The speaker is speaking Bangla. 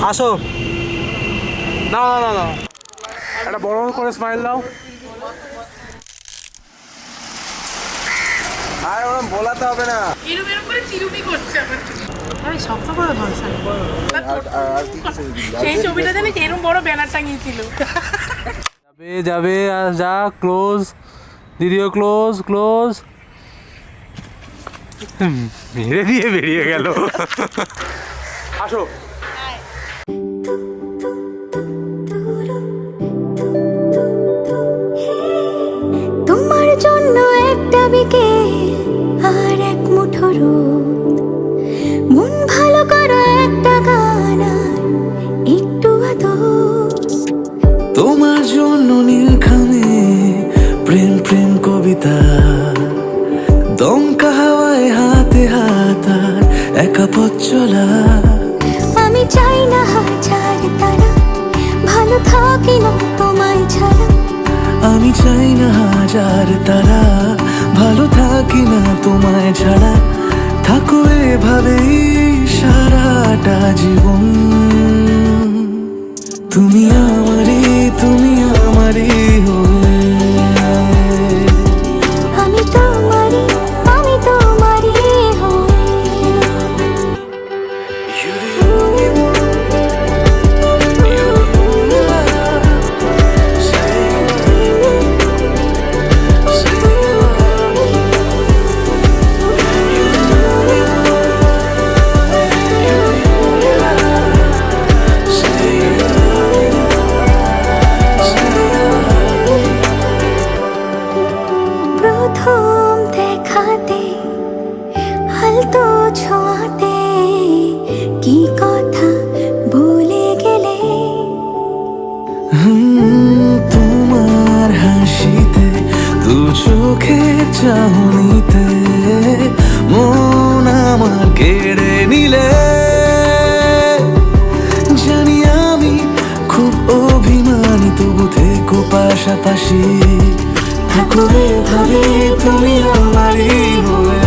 আসো। না না না না, একটা বড় করে স্মাইল দাও। আর ওরকম বলাতে হবে না। এরকম এরকম করে চিরুনি করছে আমার। আরে শক্ত করে ধরছে। আর কি কিছু সেই ছবিটা জানি এরকম বড় ব্যানার টাঙিয়েছিল। যাবে যাবে, আর যা ক্লোজ, দিদিও ক্লোজ ক্লোজ। মেরে দিয়ে বেরিয়ে গেল। আসো। তোমার জন্য একটা বিকেল আর এক মুঠো রোদ, মন ভালো করো একটা গান আর একটু আদর। তোমার জন্য নীলখামে প্রেম প্রেম কবিতা, দমকা হাওয়ায় হাতে হাত আর একা পথ চলা। আমি চাই না হাজার তারা, ভালো থাকি না তোমায় ছাড়া। আমি চাই না হাজার তারা, ভালো থাকি না তোমায় ছাড়া। থাকো এভাবেই সারাটা জীবন। তুমি আমারই, তুমি আমারই হয়ে। আমি তোমারই, আমি তোমারই হয়ে। প্রথম দেখাতে হালতো ছোঁয়াতে কি কথা ভুলে গেলে। তোমার হাসিতে, দু চোখে চাহনিতে মন আমার কেড়ে নিলে। জানি আমি খুব অভিমানী, তবু থেকো পাশাপাশি। থাকো এভাবে তুমি আমারই হয়ে।